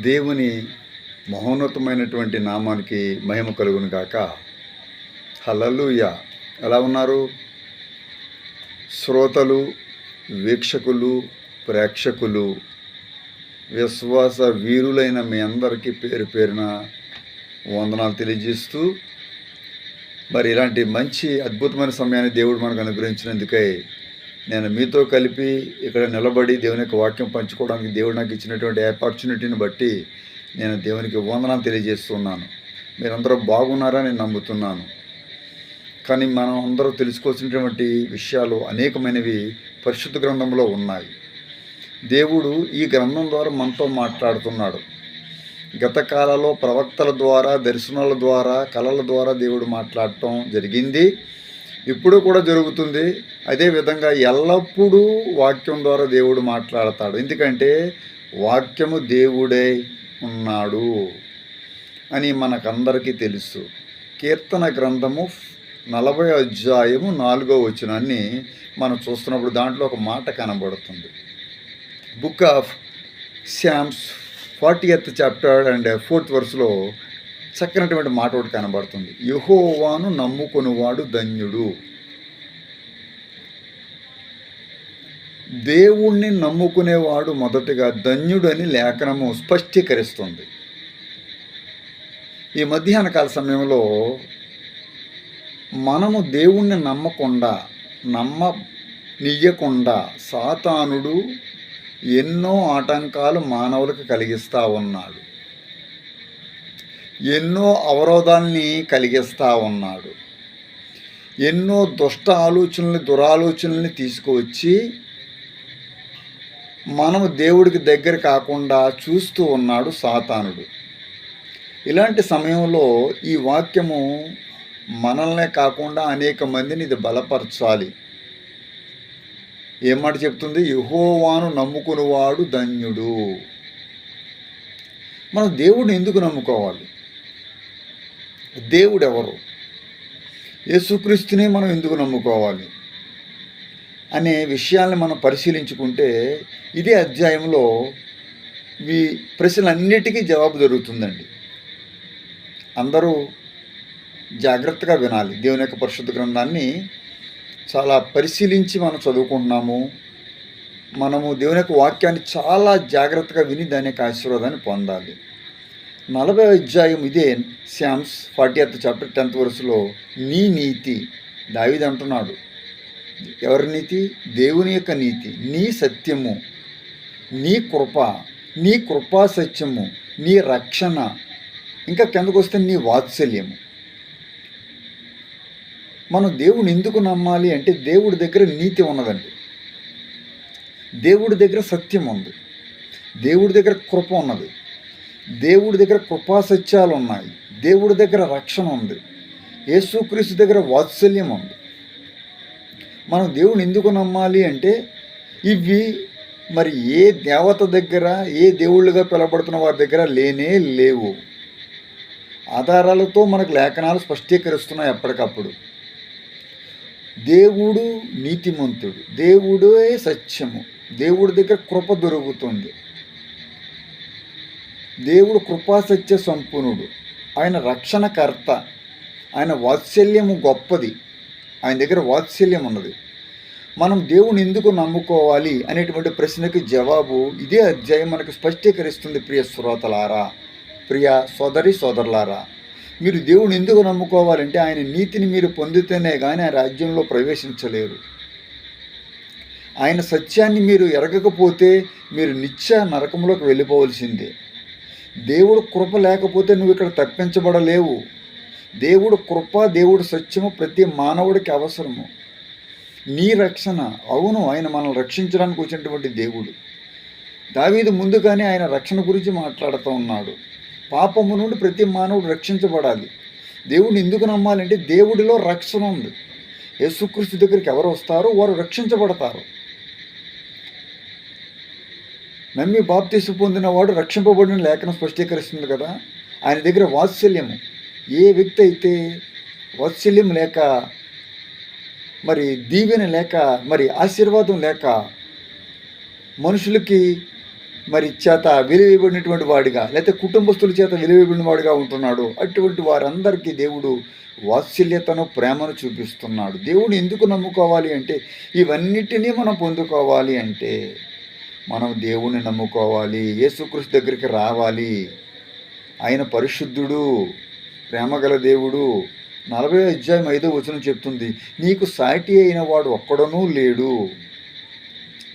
దేవుని మహోన్నతమైనటువంటి నామానికి మహిమ కలుగును గాక. హల్లెలూయా. ఎలా ఉన్నారు శ్రోతలు, వీక్షకులు, ప్రేక్షకులు, విశ్వాస వీరులైన మీ అందరికీ పేరు పేరున వందనాలు తెలియజేస్తూ, మరి ఇలాంటి మంచి అద్భుతమైన సమయాన్ని దేవుడు మనకు అనుగ్రహించినందుకై నేను మీతో కలిపి ఇక్కడ నిలబడి దేవుని యొక్క వాక్యం పంచుకోవడానికి దేవుడు నాకు ఇచ్చినటువంటి ఆపర్చునిటీని బట్టి నేను దేవునికి వందనాలు తెలియజేస్తున్నాను. మీరందరూ బాగున్నారని నేను నమ్ముతున్నాను. కానీ మనం అందరూ తెలుసుకోవాల్సినటువంటి విషయాలు అనేకమైనవి పరిశుద్ధ గ్రంథంలో ఉన్నాయి. దేవుడు ఈ గ్రంథం ద్వారా మనతో మాట్లాడుతున్నాడు. గత కాలంలో ప్రవక్తల ద్వారా, దర్శనాల ద్వారా, కళల ద్వారా దేవుడు మాట్లాడటం జరిగింది, ఇప్పుడు కూడా జరుగుతుంది. అదేవిధంగా ఎల్లప్పుడూ వాక్యం ద్వారా దేవుడు మాట్లాడతాడు. ఎందుకంటే వాక్యము దేవుడే ఉన్నాడు అని మనకందరికీ తెలుసు. కీర్తన గ్రంథము 40వ అధ్యాయము 4వ వచనాన్ని మనం చూస్తున్నప్పుడు దాంట్లో ఒక మాట కనబడుతుంది. Book of Psalms 40th chapter and 4th verseలో చక్కనటువంటి మాట ఒకటి కనబడుతుంది. యెహోవాను నమ్ముకొనువాడు ధన్యుడు. దేవుణ్ణి నమ్ముకునేవాడు మొదటగా ధన్యుడు అని లేఖనము స్పష్టీకరిస్తుంది. ఈ మధ్యాహ్న కాల సమయంలో మనము దేవుణ్ణి నమ్మనీయకుండా సాతానుడు ఎన్నో ఆటంకాలు మానవులకు కలిగిస్తూ ఉన్నాడు. ఎన్నో అవరోధాల్ని కలిగిస్తూ ఉన్నాడు. ఎన్నో దురాలోచనల్ని తీసుకువచ్చి మనము దేవుడికి దగ్గర కాకుండా చూస్తూ ఉన్నాడు సాతానుడు. ఇలాంటి సమయంలో ఈ వాక్యము మనల్నే కాకుండా అనేక మందిని ఇది బలపరచాలి. ఏం మాట చెప్తుంది? యెహోవాను నమ్ముకునేవాడు ధన్యుడు. మనం దేవుడిని ఎందుకు నమ్ముకోవాలి? దేవుడు ఎవరు? యేసుక్రీస్తునే మనం ఎందుకు నమ్ముకోవాలి అనే విషయాల్ని మనం పరిశీలించుకుంటే ఇదే అధ్యాయంలో ఈ ప్రశ్నలన్నిటికీ జవాబు దొరుకుతుందండి. అందరూ జాగ్రత్తగా వినాలి. దేవుని యొక్క పరిశుద్ధ గ్రంథాన్ని చాలా పరిశీలించి మనం చదువుకుంటున్నాము. మనము దేవుని యొక్క వాక్యాన్ని చాలా జాగ్రత్తగా విని దాని యొక్క ఆశీర్వాదాన్ని పొందాలి. 40వ అధ్యాయం ఇదే శామ్స్ 40th చాప్టర్ 10th verseలో నీ నీతి, దావీదు అంటున్నాడు. ఎవరి నీతి? దేవుని యొక్క నీతి. నీ సత్యము, నీ కృప, నీ కృపా సత్యము, నీ రక్షణ, ఇంకా కిందకు వస్తే నీ వాత్సల్యము. మనం దేవుని ఎందుకు నమ్మాలి అంటే దేవుడి దగ్గర నీతి ఉన్నదండి. దేవుడి దగ్గర సత్యం ఉంది. దేవుడి దగ్గర కృప ఉన్నది. దేవుడి దగ్గర కృపా సత్యాలు ఉన్నాయి. దేవుడి దగ్గర రక్షణ ఉంది. యేసుక్రీస్తు దగ్గర వాత్సల్యం ఉంది. మనం దేవుని ఎందుకు నమ్మాలి అంటే ఇవి మరి ఏ దేవత దగ్గర, ఏ దేవుళ్ళుగా పిలవబడుతున్న వారి దగ్గర లేనే లేవు. ఆధారాలతో మనకు లేఖనాలు స్పష్టీకరిస్తున్నాయి ఎప్పటికప్పుడు. దేవుడు నీతిమంతుడు, దేవుడే సత్యము, దేవుడి దగ్గర కృప దొరుకుతుంది. దేవుడు కృపాసత్య సంపూర్ణుడు, ఆయన రక్షణకర్త, ఆయన వాత్సల్యము గొప్పది, ఆయన దగ్గర వాత్సల్యం ఉన్నది. మనం దేవుని ఎందుకు నమ్ముకోవాలి అనేటువంటి ప్రశ్నకి జవాబు ఇదే అధ్యాయం మనకు స్పష్టీకరిస్తుంది. ప్రియ శ్రోతలారా, ప్రియ సోదరులారా, మీరు దేవుని ఎందుకు నమ్ముకోవాలంటే ఆయన నీతిని మీరు పొందితేనే కానీ ఆయన రాజ్యంలో ప్రవేశించలేరు. ఆయన సత్యాన్ని మీరు ఎరగకపోతే మీరు నిత్య నరకంలోకి వెళ్ళిపోవలసిందే. దేవుడు కృప లేకపోతే నువ్వు ఇక్కడ తప్పించబడలేవు. దేవుడు కృప, దేవుడు సత్యము ప్రతి మానవుడికి అవసరము. నీ రక్షణ, అవును, ఆయన మనల్ని రక్షించడానికి వచ్చినటువంటి దేవుడు. దావీదు ముందుగానే ఆయన రక్షణ గురించి మాట్లాడుతూ ఉన్నాడు. పాపము నుండి ప్రతి మానవుడు రక్షించబడాలి. దేవుడిని ఎందుకు నమ్మాలంటే దేవుడిలో రక్షణ ఉంది. యేసుక్రీస్తు దగ్గరికి ఎవరు వస్తారో వారు రక్షించబడతారు. నమ్మి బాప్తీసు పొందినవాడు రక్షింపబడిన లేఖనం స్పష్టీకరిస్తుంది కదా. ఆయన దగ్గర వాత్సల్యము. ఏ వ్యక్తి అయితే వాత్సల్యం లేక, మరి దీవెన లేక, మరి ఆశీర్వాదం లేక మనుషులకి మరి చేత వెలివేయబడినటువంటి వాడిగా, లేకపోతే కుటుంబస్తుల చేత వెలివేయబడిన వాడిగా ఉంటున్నాడు. అటువంటి వారందరికీ దేవుడు వాత్సల్యతను, ప్రేమను చూపిస్తున్నాడు. దేవుడు ఎందుకు నమ్ముకోవాలి అంటే, ఇవన్నిటినీ మనం పొందుకోవాలి అంటే మనం దేవుణ్ణి నమ్ముకోవాలి, యేసుక్రీస్తు దగ్గరికి రావాలి. ఆయన పరిశుద్ధుడు, ప్రేమగల దేవుడు. 40వ అధ్యాయం 5వ వచనం చెప్తుంది, నీకు సాటి అయిన వాడు ఒక్కడనూ లేడు.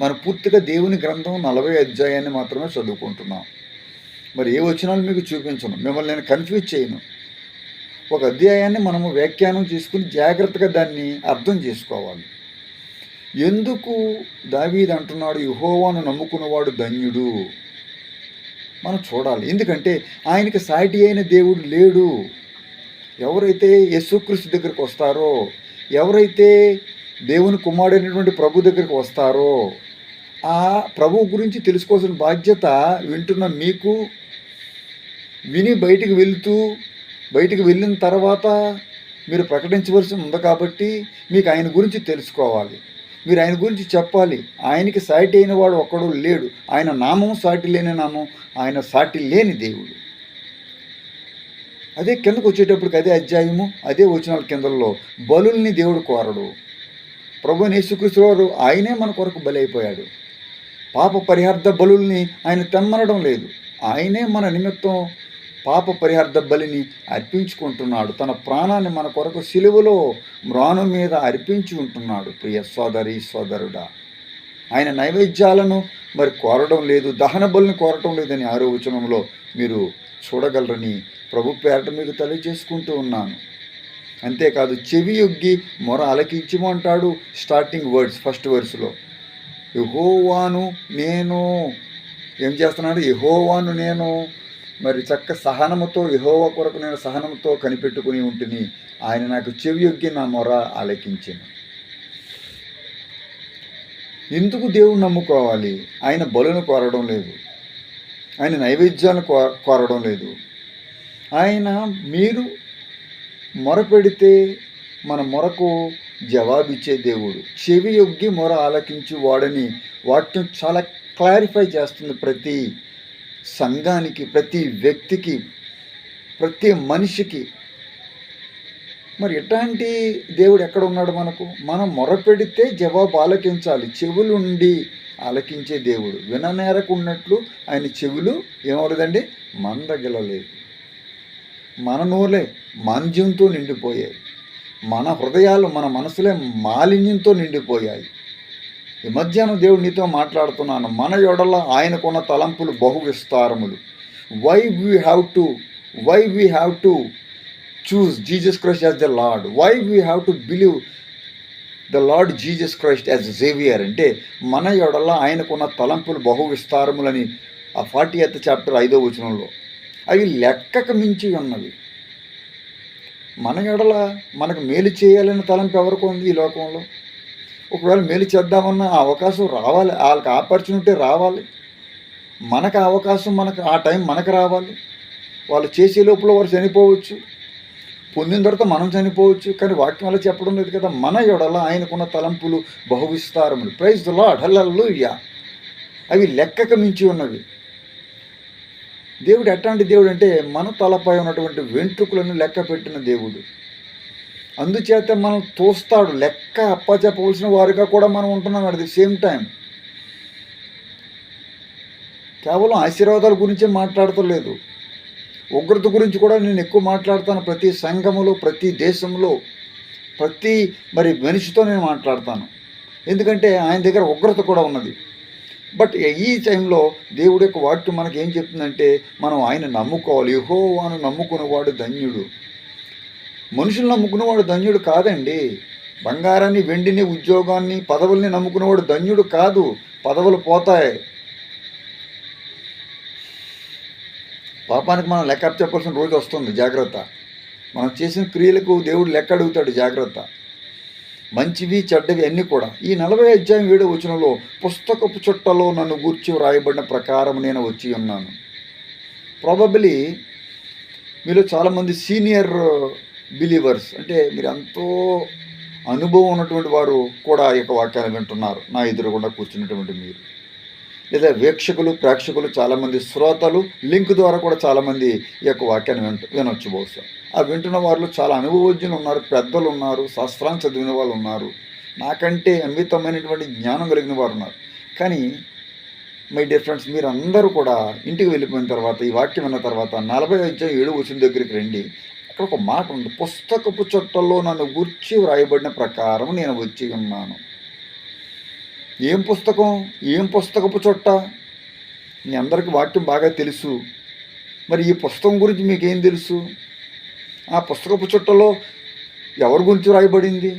మనం పూర్తిగా దేవుని గ్రంథం 40వ అధ్యాయాన్ని మాత్రమే చదువుకుంటున్నాం. మరి ఏ వచనాలు మీకు చూపించను, మిమ్మల్ని నేను కన్ఫ్యూజ్ చేయను. ఒక అధ్యాయాన్ని మనము వ్యాఖ్యానం చేసుకుని జాగ్రత్తగా దాన్ని అర్థం చేసుకోవాలి. ఎందుకు దావీదు అంటున్నాడు యెహోవాను నమ్ముకున్నవాడు ధన్యుడు? మనం చూడాలి. ఎందుకంటే ఆయనకి సాటి అయిన దేవుడు లేడు. ఎవరైతే యేసుక్రీస్తు దగ్గరికి వస్తారో, ఎవరైతే దేవుని కుమారుడైనటువంటి ప్రభు దగ్గరికి వస్తారో, ఆ ప్రభువు గురించి తెలుసుకోవాల్సిన బాధ్యత వింటున్న మీకు, విని బయటికి వెళ్ళిన తర్వాత మీరు ప్రకటించవలసి ఉంది. కాబట్టి మీకు ఆయన గురించి తెలుసుకోవాలి, మీరు ఆయన గురించి చెప్పాలి. ఆయనకి సాటి అయిన వాడు ఒక్కడు లేడు. ఆయన నామం సాటి లేని నామం, ఆయన సాటి లేని దేవుడు. అదే కిందకు వచ్చేటప్పటికి అదే అధ్యాయము, అదే వచనాల కిందల్లో బలుల్ని దేవుడు కోరడు. ప్రభువైన యేసుక్రీస్తు వారు ఆయనే మన కొరకు బలి అయిపోయాడు. పాప పరిహార్థ బలుల్ని ఆయన తెమ్మనడం లేదు. ఆయనే మన నిమిత్తం పాప పరిహార్థ బలిని అర్పించుకుంటున్నాడు. తన ప్రాణాన్ని మన కొరకు సిలువలో మ్రాను మీద అర్పించి ఉంటున్నాడు. ప్రియ సోదరి సోదరుడా, ఆయన నైవేద్యాలను మరి కోరడం లేదు, దహన బలిని కోరటం లేదని 6వ వచనంలో మీరు చూడగలరని ప్రభు పేరట మీకు తెలియజేసుకుంటూ ఉన్నాను. అంతేకాదు, చెవి యొగ్గి మొర ఆలకించమంటాడు. స్టార్టింగ్ వర్డ్స్, ఫస్ట్ వర్స్లో యెహోవాను నేను ఏం చేస్తున్నాడు? యెహోవాను నేను మరి చక్క సహనముతో, యెహోవా కొరకు నేను సహనంతో కనిపెట్టుకుని ఉంటుంది. ఆయన నాకు చెవి యొగ్గి నా మొర ఆలకించాను. ఎందుకు దేవుడు నమ్ముకోవాలి? ఆయన బలును కోరడం లేదు, ఆయన నైవేద్యాలను కోరడం లేదు. ఆయన మీరు మొరపెడితే మన మొరకు జవాబిచ్చే దేవుడు. చెవి యొగ్గి మొర ఆలకించి వాడని వాక్యం చాలా క్లారిఫై చేస్తుంది. ప్రతి సంఘానికి, ప్రతి వ్యక్తికి, ప్రతి మనిషికి. మరి ఎట్లాంటి దేవుడు ఎక్కడ ఉన్నాడు మనకు? మనం మొరపెడితే జవాబు ఆలకించాలి. చెవులుండి ఆలకించే దేవుడు. విననేరకున్నట్లు ఆయన చెవులు ఏమవుతుందండి? మందగిలలేదు. మన నోలే మాంద్యంతో నిండిపోయాయి, మన హృదయాలు, మన మనసులే మాలిన్యంతో నిండిపోయాయి. ఈ మధ్యాహ్నం దేవుడు నీతో మాట్లాడుతున్నాను. మన యొడల ఆయనకున్న తలంపులు బహు విస్తారములు. Why we have to choose Jesus Christ as the Lord. Why we have to believe the Lord Jesus Christ as Savior? అంటే మన యొడల ఆయనకున్న తలంపులు బహు విస్తారములని ఆ 40th చాప్టర్ 5వ వచనంలో. అవి లెక్కకు మించి ఉన్నవి. మన యొడల మనకు మేలు చేయాలని తలంపు ఎవరికి ఉంది ఈ లోకంలో? ఒకవేళ మేలు చేద్దామన్న ఆ అవకాశం రావాలి, వాళ్ళకి ఆపర్చునిటీ రావాలి. మనకు అవకాశం, మనకు ఆ టైం మనకు రావాలి. వాళ్ళు చేసే లోపల వారు చనిపోవచ్చు, పొందిన తర్వాత మనం చనిపోవచ్చు. కానీ వాక్యం వల్ల చెప్పడం లేదు కదా. మన యొడల ఆయనకున్న తలంపులు బహువిస్తారములు. ప్రైజ్ ది లార్డ్, హల్లెలూయా. అవి లెక్కకు మించి ఉన్నవి. దేవుడు ఎట్లాంటి దేవుడు అంటే మన తలపై ఉన్నటువంటి వెంట్రుకలను లెక్క పెట్టిన దేవుడు. అందుచేత మనం తోస్తాడు. లెక్క అప్పచెప్పవలసిన వారిగా కూడా మనం ఉంటున్నాం. అట్ ది సేమ్ టైం కేవలం ఆశీర్వాదాల గురించే మాట్లాడతలేదు, ఉగ్రత గురించి కూడా నేను ఎక్కువ మాట్లాడతాను. ప్రతి సంఘములో, ప్రతి దేశంలో, ప్రతి మరి మనిషితో నేను మాట్లాడతాను. ఎందుకంటే ఆయన దగ్గర ఉగ్రత కూడా ఉన్నది. బట్ ఈ టైంలో దేవుడి యొక్క వాక్యం మనకి ఏం చెప్తుందంటే మనం ఆయన నమ్ముకోవాలి. యెహోవాను నమ్ముకునేవాడు ధన్యుడు. మనుషులు నమ్ముకునేవాడు ధన్యుడు కాదండి. బంగారాన్ని, వెండిని, ఉద్యోగాన్ని, పదవుల్ని నమ్ముకునేవాడు ధన్యుడు కాదు. పదవులు పోతాయి. పాపానికి మనం లెక్క చెప్పాల్సిన రోజు వస్తుంది. జాగ్రత్త. మనం చేసిన క్రియలకు దేవుడు లెక్క అడుగుతాడు. జాగ్రత్త. మంచివి చెడ్డవి అన్నీ కూడా. ఈ 40వ అధ్యాయం 7వ వచనంలో పుస్తకపు చుట్టలో నన్ను గూర్చి వ్రాయబడిన ప్రకారం నేను వచ్చి ఉన్నాను. ప్రాబబ్లీ మీలో చాలామంది సీనియర్ బిలీవర్స్, అంటే మీరు ఎంతో అనుభవం ఉన్నటువంటి వారు కూడా ఈ యొక్క వాక్యాలు వింటున్నారు. నా ఎదురుగుండా కూర్చున్నటువంటి మీరు లేదా వీక్షకులు, ప్రేక్షకులు చాలామంది, శ్రోతలు లింక్ ద్వారా కూడా చాలామంది ఈ యొక్క వాక్యాన్ని వినొచ్చు బహుశా. ఆ వింటున్న వారిలో చాలా అనుభవజ్ఞులు ఉన్నారు, పెద్దలు ఉన్నారు, శాస్త్రాన్ని చదివిన వాళ్ళు ఉన్నారు, నాకంటే అమితమైనటువంటి జ్ఞానం కలిగిన వారు ఉన్నారు. కానీ మై డియర్ ఫ్రెండ్స్, మీరు అందరూ కూడా ఇంటికి వెళ్ళిపోయిన తర్వాత, ఈ వాక్యం విన్న తర్వాత 40:7 దగ్గరికి రండి. అక్కడ ఒక మాట ఉంది, పుస్తకపు చుట్టల్లో నన్ను గూర్చి వ్రాయబడిన ప్రకారం నేను వచ్చి ఉన్నాను. ఏం పుస్తకం, ఏం పుస్తకపు చుట్ట? మీ అందరికీ వాక్యం బాగా తెలుసు. మరి ఈ పుస్తకం గురించి మీకేం తెలుసు? ఆ పుస్తకపు చుట్టలో ఎవరి గురించి వ్రాయబడింది?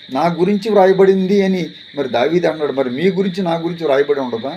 నా గురించి వ్రాయబడింది అని మరి దావీదు అన్నాడు. మరి మీ గురించి, నా గురించి వ్రాయబడి ఉండదా?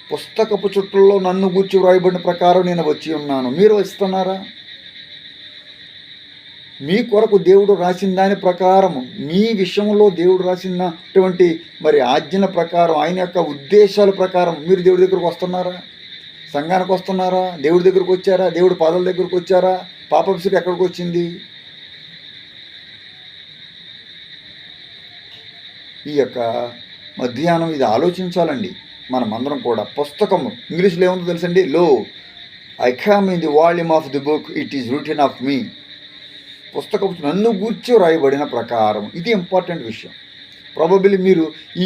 పుస్తకపు చుట్టల్లో నన్ను గూర్చి వ్రాయబడిన ప్రకారం నేను వచ్చి ఉన్నాను. మీరు వస్తున్నారా? మీ కొరకు దేవుడు రాసిన దాని ప్రకారము, మీ విషయంలో దేవుడు రాసినటువంటి మరి ఆజ్ఞల ప్రకారం, ఆయన యొక్క ఉద్దేశాల ప్రకారం మీరు దేవుడి దగ్గరకు వస్తున్నారా? సంఘానికి వస్తున్నారా? దేవుడి దగ్గరకు వచ్చారా? దేవుడి పాదాల దగ్గరకు వచ్చారా? పాపంసుడు ఎక్కడికి వచ్చింది? ఈ యొక్క మధ్యాహ్నం ఇది ఆలోచించాలండి మనమందరం కూడా. పుస్తకము ఇంగ్లీష్లో ఏముందో తెలుసండి, lo I come in the volume of the book, it is written of me. పుస్తకం నన్ను గూర్చి వ్రాయబడిన ప్రకారం. ఇది ఇంపార్టెంట్ విషయం. ప్రాబబిలీ మీరు ఈ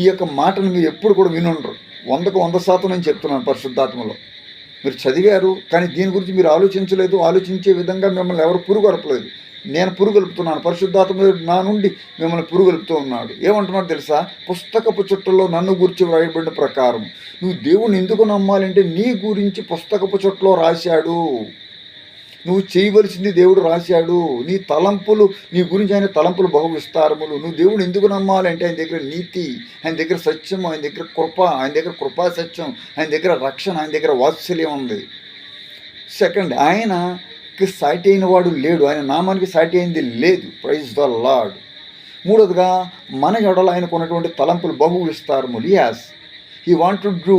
యొక్క మాటను మీరు ఎప్పుడు కూడా వినుండరు. 100% నేను చెప్తున్నాను. పరిశుద్ధాత్మలో మీరు చదివారు, కానీ దీని గురించి మీరు ఆలోచించలేదు. ఆలోచించే విధంగా మిమ్మల్ని ఎవరు పురుగొల్పలేదు. నేను పురుగొల్పుతున్నాను. పరిశుద్ధాత్మ నా నుండి మిమ్మల్ని పురుగొల్పుతూ ఉన్నాడు. ఏమంటున్నాడు తెలుసా? పుస్తకపు చుట్టల్లో నన్ను గురించి వ్రాయబడిన ప్రకారం. నువ్వు దేవుణ్ణి ఎందుకు నమ్మాలంటే నీ గురించి పుస్తకపు చుట్టలో రాశాడు. నువ్వు చేయవలసింది దేవుడు రాశాడు. నీ తలంపులు, నీ గురించి ఆయన తలంపులు బహు విస్తారములు. నువ్వు దేవుడు ఎందుకు నమ్మాలంటే ఆయన దగ్గర నీతి, ఆయన దగ్గర సత్యం, ఆయన దగ్గర కృప, ఆయన దగ్గర కృపా సత్యం, ఆయన దగ్గర రక్షణ, ఆయన దగ్గర వాత్సల్యం ఉంది. సెకండ్, ఆయనకి సాటి అయిన వాడు లేడు. ఆయన నామానికి సాటి అయింది లేదు. Praise the lord. మూడోదిగా, మన ఎడల ఆయనకు ఉన్నటువంటి తలంపులు బహు విస్తారములు. As he want to do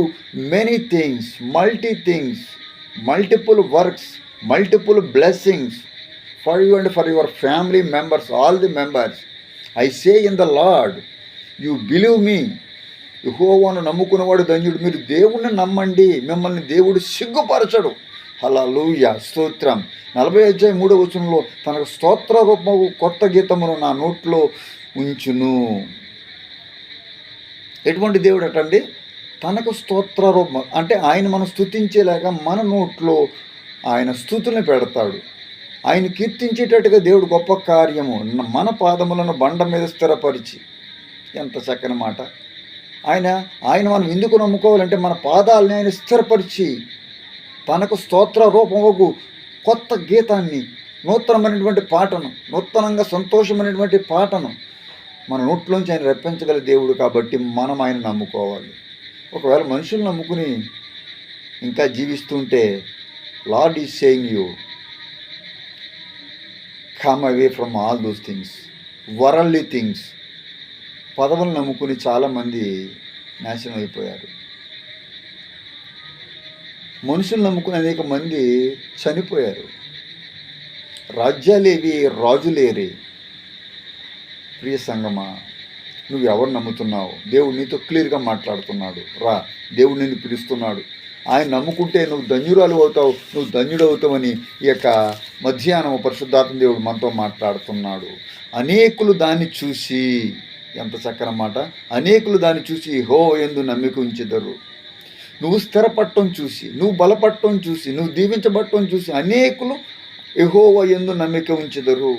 many things, multiple works, multiple blessings for you and for your family members, all the members. I say in the Lord, you believe me. యెహోవాను నమ్ముకున్నవాడు ధన్యుడు. మీరు దేవుణ్ణి నమ్మండి, మిమ్మల్ని దేవుడు సిగ్గుపరచడు. హల్లెలూయా, స్తోత్రం. 40:3 తనకు స్తోత్ర రూపము కొత్త గీతమును నా నోట్లో ఉంచును. ఎటువంటి దేవుడు అటండి? తనకు స్తోత్ర రూపం అంటే ఆయన మనం స్తుతించేలాగా మన నోట్లో ఆయన స్తుతుల్ని పెడతాడు. ఆయన కీర్తించేటట్టుగా దేవుడు గొప్ప కార్యము మన పాదములను బండ మీద స్థిరపరిచి. ఎంత చక్కని మాట. ఆయన మనం ఎందుకు నమ్ముకోవాలంటే మన పాదాలని ఆయన స్థిరపరిచి తనకు స్తోత్ర రూపముకు కొత్త గీతాన్ని, నూతనమైనటువంటి పాటను, నూతనంగా సంతోషమైనటువంటి పాటను మన నోట్లోంచి ఆయన రప్పించగల దేవుడు. కాబట్టి మనం ఆయన నమ్ముకోవాలి. ఒకవేళ మనుషులు నమ్ముకుని ఇంకా జీవిస్తుంటే Lord is saying you, come away from all those things, worldly things. పదవులను నమ్ముకుని చాలామంది నాశనం అయిపోయారు. మనుషులు నమ్ముకుని అనేక మంది చనిపోయారు. రాజ్యాలేవి, రాజులేరి. ప్రియ సంగమా, నువ్వు ఎవరు నమ్ముతున్నావు? దేవుడు నీతో క్లియర్గా మాట్లాడుతున్నాడు. రా, దేవుడు నిన్ను పిలుస్తున్నాడు. ఆయన నమ్ముకుంటే నువ్వు ధన్యురాలు అవుతావు, నువ్వు ధన్యుడు అవుతావని ఈ యొక్క మధ్యాహ్నం పరిశుద్ధాత్మ దేవుడు మనతో మాట్లాడుతున్నాడు. అనేకులు దాన్ని చూసి, ఎంత చక్కని మాట, అనేకులు దాన్ని చూసి హో యందు నమ్మిక ఉంచెదరు. నువ్వు స్థిరపడటం చూసి, నువ్వు బలపడటం చూసి, నువ్వు దీవించబడటం చూసి అనేకులు యెహోవా యందు నమ్మిక ఉంచెదరు.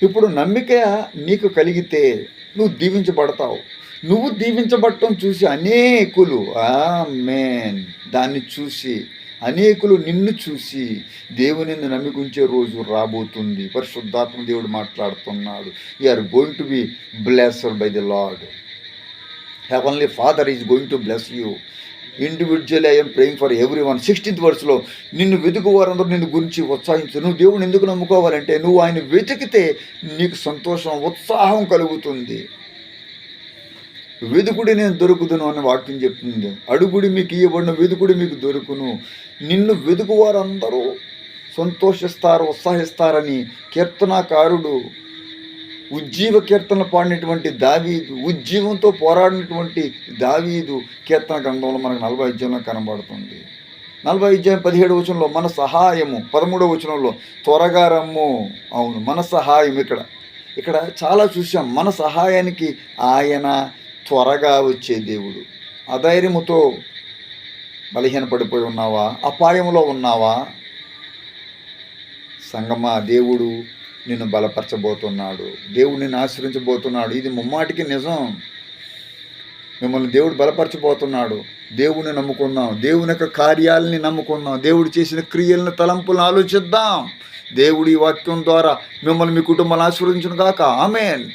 ఇప్పుడు నమ్మిక నీకు కలిగితే నువ్వు దీవించబడతావు. నువ్వు దీవించబడటం చూసి అనేకులు ఆమేన్ దాన్ని చూసి, అనేకులు నిన్ను చూసి దేవుని నమ్మికుంచే రోజు రాబోతుంది. పరిశుద్ధాత్మ దేవుడు మాట్లాడుతున్నాడు. You are going to be blessed by the Lord. Heavenly Father is going to bless you. Individually I'm praying for everyone. 16th verse నిన్ను వెతుకు వారందరూ నిన్ను గురించి ఉత్సాహించు. నువ్వు దేవుని ఎందుకు నమ్ముకోవాలంటే నువ్వు ఆయన వెతికితే నీకు సంతోషం, ఉత్సాహం కలుగుతుంది. వెదుకుడి నేను దొరుకుదును అన్న వాక్యం చెప్తుంది. అడుగుడి మీకు ఇవ్వబడిన, వెదుకుడి మీకు దొరుకును. నిన్ను వెతుకు వారందరూ సంతోషిస్తారు, ఉత్సాహిస్తారని కీర్తనాకారుడు ఉజ్జీవ కీర్తనలు పాడినటువంటి దావీదు, ఉజ్జీవంతో పోరాడినటువంటి దావీదు కీర్తన గ్రంథంలో మనకు 40 అధ్యాయంలో కనబడుతుంది. 40 అధ్యాయం 17 వచనంలో మన సహాయము, 13 వచనంలో త్వరగా రమ్ము. అవును, మన సహాయం. ఇక్కడ చాలా చూసాం. మన సహాయానికి ఆయన త్వరగా వచ్చే దేవుడు. అధైర్యముతో బలహీనపడిపోయి ఉన్నావా? అపాయంలో ఉన్నావా? సంగమా, దేవుడు నిన్ను బలపరచబోతున్నాడు. దేవుడు నిన్ను ఆశ్రయించబోతున్నాడు. ఇది ముమ్మాటికి నిజం. మిమ్మల్ని దేవుడు బలపరచబోతున్నాడు. దేవుని నమ్ముకుందాం, దేవుని యొక్క కార్యాలని నమ్ముకుందాం, దేవుడు చేసిన క్రియలను, తలంపులను ఆలోచిద్దాం. దేవుడి వాక్యం ద్వారా మిమ్మల్ని, మీ కుటుంబాలను ఆశీర్వదించును గాక. ఆమేన్.